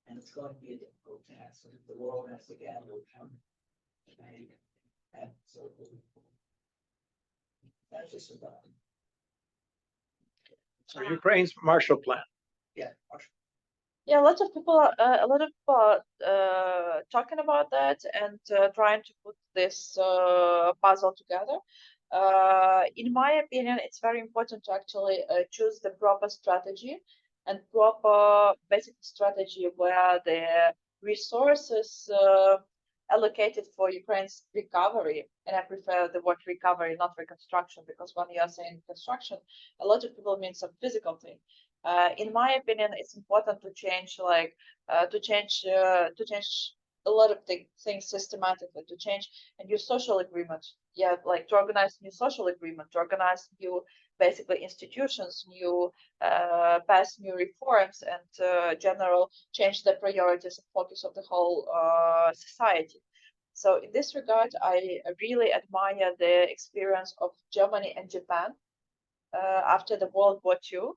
and it's going to be a difficult task. The world has to gather around. And so that's just about it. So Ukraine's Marshall Plan. Yeah, Marshall. Yeah, a lot of people are talking about that and trying to put this puzzle together. In my opinion, it's very important to actually choose the proper strategy and proper basic strategy where the resources allocated for Ukraine's recovery, and I prefer the word recovery, not reconstruction, because when you are saying construction, a lot of people mean some physical thing. In my opinion, it's important to change, to change a lot of things systematically, to change a new social agreement. Yeah, like to organize new social agreement, to organize new, basically institutions, new pass new reforms, and general change the priorities and focus of the whole society. So in this regard, I really admire the experience of Germany and Japan after the World War II.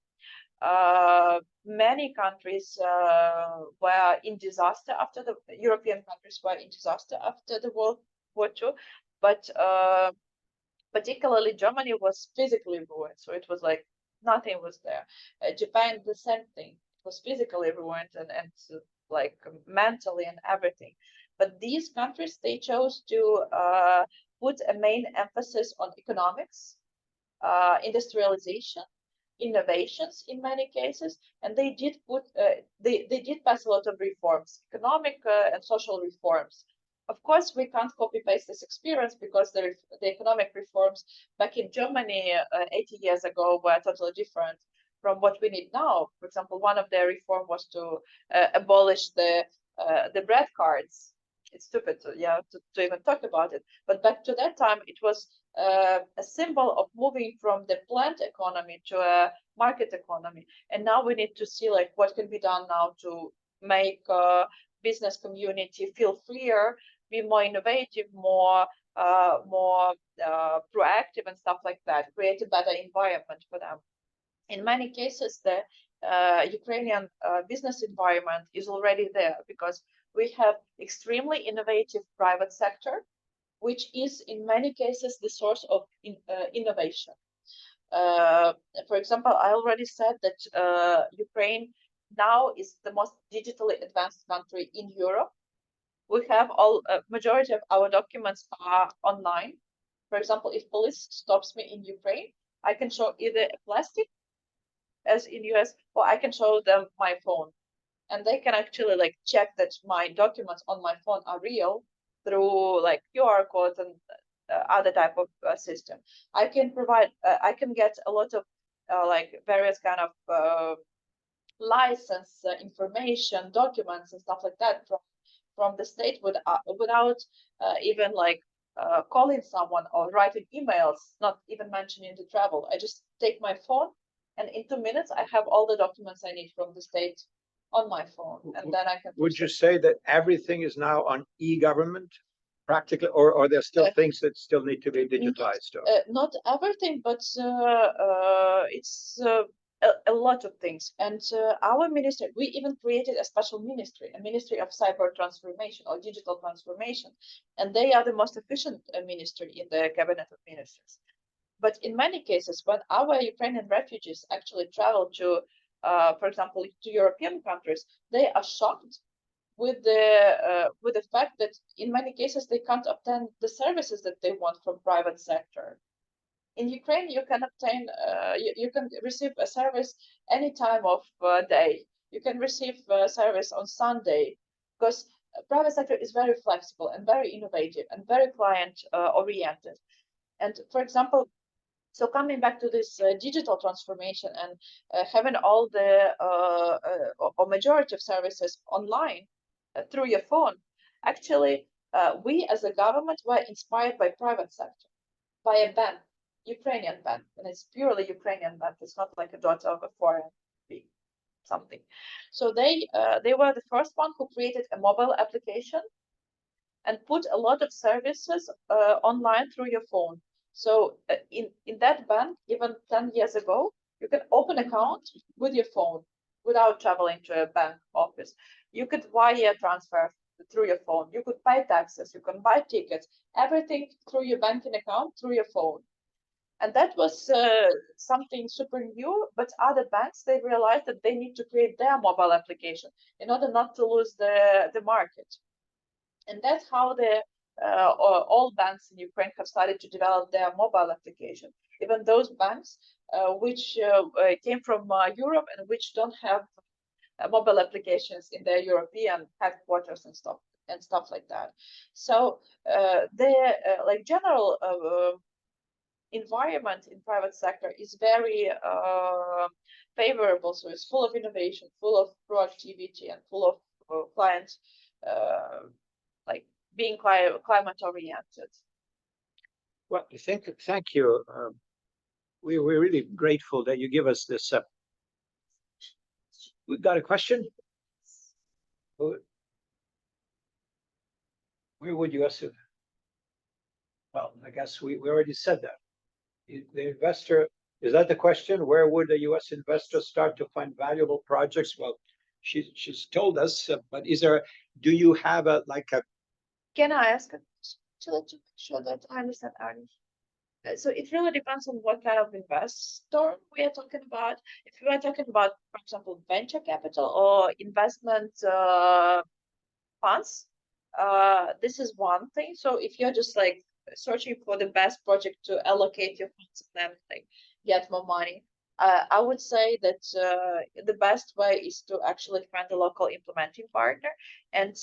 Many countries were in disaster after the European countries were in disaster after the World War II, but particularly Germany was physically ruined. So it was like nothing was there. Japan, the same thing. It was physically ruined and like mentally and everything. But these countries, they chose to put a main emphasis on economics, industrialization, innovations in many cases, and they did pass a lot of reforms, economic and social reforms. Of course, we can't copy paste this experience because the economic reforms back in Germany 80 years ago were totally different from what we need now. For example, one of their reform was to abolish the bread cards. It's stupid to even talk about it. But back to that time, it was a symbol of moving from the planned economy to a market economy. And now we need to see like what can be done now to make business community feel freer, be more innovative, more proactive and stuff like that, create a better environment for them. In many cases, the Ukrainian business environment is already there because we have extremely innovative private sector, which is in many cases the source of innovation. For example, I already said that Ukraine now is the most digitally advanced country in Europe. We have majority of our documents are online. For example, if police stops me in Ukraine, I can show either a plastic, as in US, or I can show them my phone. And they can actually like check that my documents on my phone are real through like QR codes and other type of system. I can provide, I can get a lot of like various kind of license information, documents and stuff like that from the state without even like calling someone or writing emails, not even mentioning the travel. I just take my phone and in 2 minutes I have all the documents I need from the state on my phone, and then I can. Would you say that everything is now on e-government, practically, or are there still things that still need to be digitized? Not everything, but it's a lot of things. And our ministry, we even created a special ministry, a ministry of cyber transformation or digital transformation, and they are the most efficient ministry in the cabinet of ministers. But in many cases, when our Ukrainian refugees actually travel to for example, to European countries, they are shocked with the fact that in many cases they can't obtain the services that they want from private sector. In Ukraine, you can obtain, you can receive a service any time of day. You can receive a service on Sunday because private sector is very flexible and very innovative and very client oriented. And for example, so coming back to this digital transformation and having all the or majority of services online through your phone, actually, we as a government were inspired by private sector, by a bank, Ukrainian bank, and it's purely Ukrainian bank. It's not like a daughter of a foreign something. So they were the first one who created a mobile application and put a lot of services online through your phone. So in that bank, even 10 years ago, you can open an account with your phone without traveling to a bank office. You could wire transfer through your phone. You could pay taxes. You can buy tickets, everything through your banking account, through your phone. And that was something super new, but other banks, they realized that they need to create their mobile application in order not to lose the market. And that's how all banks in Ukraine have started to develop their mobile application. Even those banks which came from Europe and which don't have mobile applications in their European headquarters and stuff like that. So the like general environment in private sector is very favorable. So it's full of innovation, full of proactivity, and full of client like being climate oriented. Well, thank you. We're really grateful that you give us this. We've got a question. Where would you assume? Well, I guess we already said that. The investor, is that the question? Where would a U.S. investor start to find valuable projects? Well, she's told us, but do you have a Can I ask to make sure that I understand, Arnie? So it really depends on what kind of investor we are talking about. If we are talking about, for example, venture capital or investment funds, this is one thing. So if you're just like searching for the best project to allocate your funds and then like get more money, I would say that the best way is to actually find a local implementing partner. And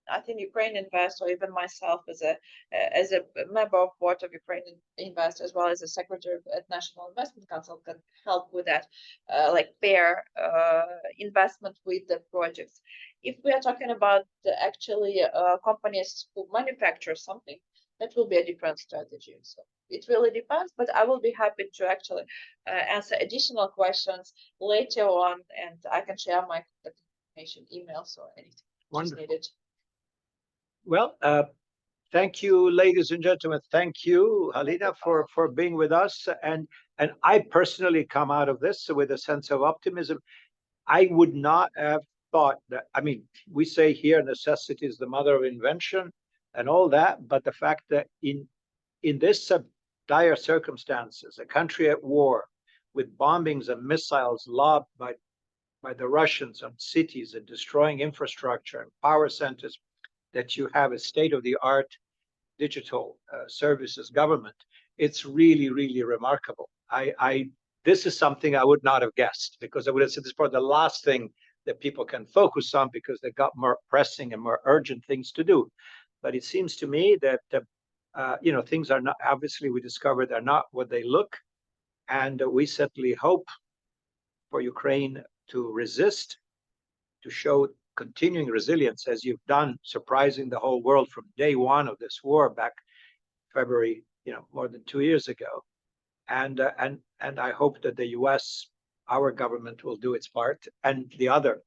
I think Ukraine Invest, or even myself as a member of board of Ukraine Invest, as well as a secretary at National Investment Council, can help with that, like pair investment with the projects. If we are talking about actually companies who manufacture something, that will be a different strategy. So it really depends, but I will be happy to actually answer additional questions later on, and I can share my contact information, emails, or anything needed. Well, thank you, ladies and gentlemen. Thank you, Halina, for being with us. And I personally come out of this with a sense of optimism. I would not have thought that, I mean, we say here necessity is the mother of invention and all that, but the fact that in this dire circumstances, a country at war with bombings and missiles lobbed by the Russians on cities and destroying infrastructure and power centers, that you have a state-of-the-art digital services government, it's really, really remarkable. This is something I would not have guessed, because I would have said this is probably the last thing that people can focus on because they've got more pressing and more urgent things to do. But it seems to me that things are not, obviously we discovered they're not what they look, and we certainly hope for Ukraine to resist, to show continuing resilience as you've done, surprising the whole world from day one of this war back February, more than 2 years ago. And I hope that the US, our government, will do its part, and the other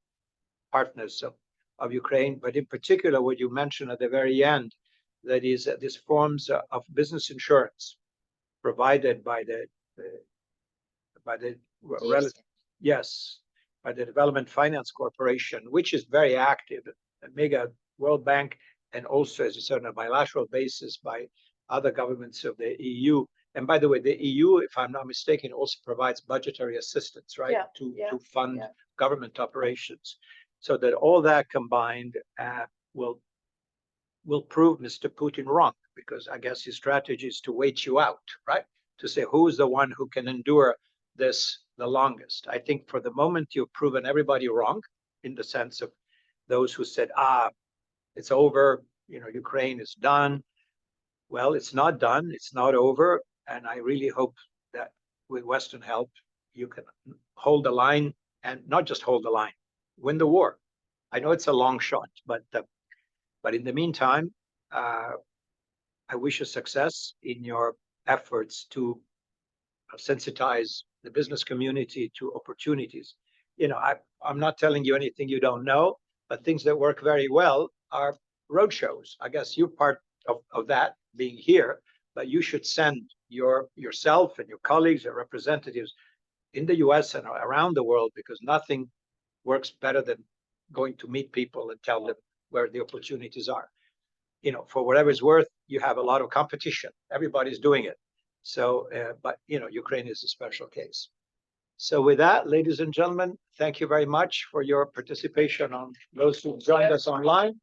partners of Ukraine, but in particular what you mentioned at the very end, that is these forms of business insurance provided by the yes, by the Development Finance Corporation, which is very active, a mega World Bank, and also, as you said, on a bilateral basis by other governments of the EU. And by the way, the EU, if I'm not mistaken, also provides budgetary assistance, right, to fund government operations. So that all that combined will prove Mr. Putin wrong, because I guess his strategy is to wait you out, right? To say who's the one who can endure this the longest. I think for the moment you've proven everybody wrong, in the sense of those who said, it's over, Ukraine is done. Well, it's not done, it's not over, and I really hope that with Western help you can hold the line, and not just hold the line, win the war. I know it's a long shot, but in the meantime, I wish you success in your efforts to sensitize the business community to opportunities. I'm not telling you anything you don't know, but things that work very well are roadshows. I guess you're part of that, being here, but you should send yourself and your colleagues and representatives in the US and around the world, because nothing works better than going to meet people and tell them where the opportunities are. For whatever it's worth, you have a lot of competition. Everybody's doing it. So, but Ukraine is a special case. So with that, ladies and gentlemen, thank you very much for your participation, on those who joined us online,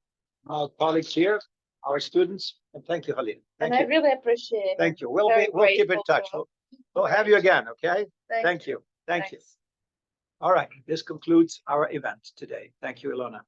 our colleagues here, our students, and thank you, Halina. And I really appreciate it. Thank you. We'll keep in touch. We'll have you again, okay? Thank you. Thank you. All right, this concludes our event today. Thank you, Ilona.